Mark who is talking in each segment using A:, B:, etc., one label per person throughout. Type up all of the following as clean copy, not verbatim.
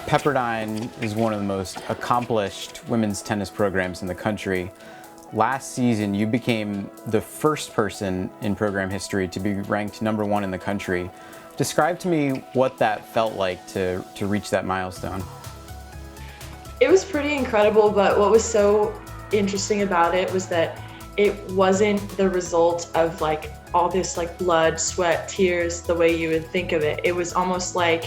A: Pepperdine is one of the most accomplished women's tennis programs in the country. Last season, you became the first person in program history to be ranked #1 in the country. Describe to me what that felt like to reach that milestone.
B: It was pretty incredible, but what was so interesting about it was that it wasn't the result of like all this like blood, sweat, tears, the way you would think of it. It was almost like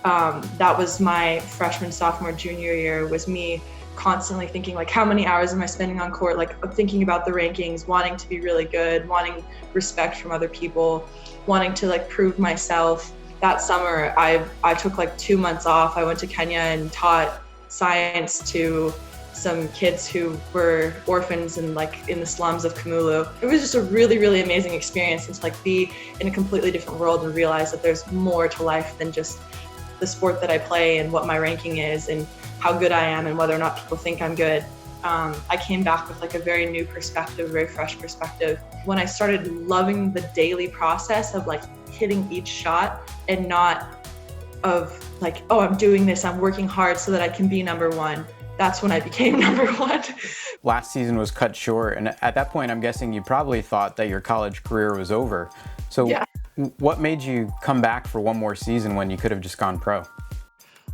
B: that was my freshman, sophomore, junior year, was me constantly thinking like, how many hours am I spending on court? Like thinking about the rankings, wanting to be really good, wanting respect from other people, wanting to like prove myself. That summer, I took like 2 months off. I went to Kenya and taught science to some kids who were orphans and like in the slums of Kamulu. It was just a really, really amazing experience, and to like be in a completely different world and realize that there's more to life than just the sport that I play and what my ranking is and how good I am and whether or not people think I'm good. I came back with like a very new perspective, very fresh perspective. When I started loving the daily process of like hitting each shot and not of like, oh, I'm doing this, I'm working hard so that I can be #1. That's when I became #1.
A: Last season was cut short, and at that point, I'm guessing you probably thought that your college career was over. So
B: Yeah.
A: what made you come back for one more season when you could have just gone pro?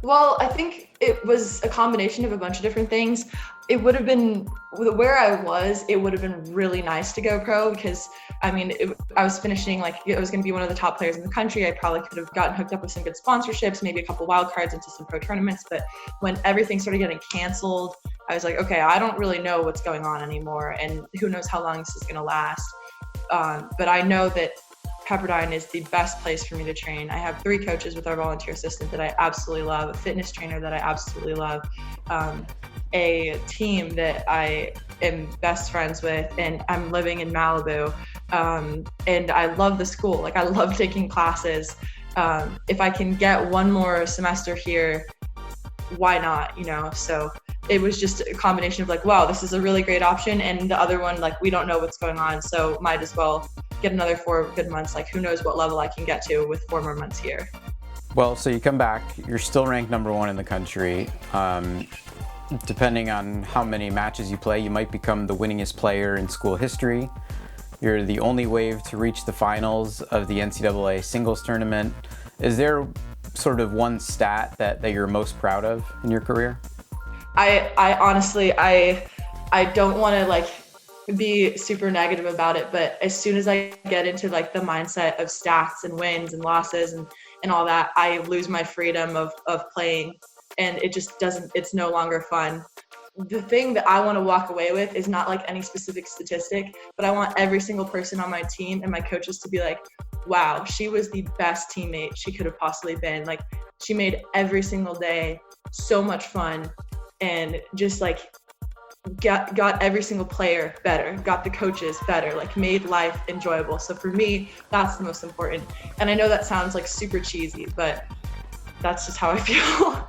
B: Well, I think it was a combination of a bunch of different things. It would have been, where I was, it would have been really nice to go pro because, I mean, I was finishing, like, I was going to be one of the top players in the country. I probably could have gotten hooked up with some good sponsorships, maybe a couple wild cards into some pro tournaments. But when everything started getting canceled, I was like, okay, I don't really know what's going on anymore. And who knows how long this is going to last. But I know that Pepperdine is the best place for me to train. I have 3 coaches with our volunteer assistant that I absolutely love, a fitness trainer that I absolutely love, a team that I am best friends with, and I'm living in Malibu. And I love the school. Like, I love taking classes. If I can get one more semester here, why not, you know? So it was just a combination of like, wow, this is a really great option. And the other one, like, we don't know what's going on, so might as well get another 4 good months. Like, who knows what level I can get to with 4 more months here.
A: Well, so you come back, you're still ranked #1 in the country. Depending on how many matches you play, you might become the winningest player in school history. You're the only wave to reach the finals of the NCAA singles tournament. Is there sort of one stat that you're most proud of in your career?
B: I honestly, I don't want to like be super negative about it, but as soon as I get into like the mindset of stats and wins and losses and all that, I lose my freedom of playing, and it just doesn't, it's no longer fun. The thing that I want to walk away with is not like any specific statistic, but I want every single person on my team and my coaches to be like, wow, she was the best teammate she could have possibly been. Like, she made every single day so much fun, and just like got every single player better, got the coaches better, like made life enjoyable. So for me, that's the most important. And I know that sounds like super cheesy, but that's just how I feel.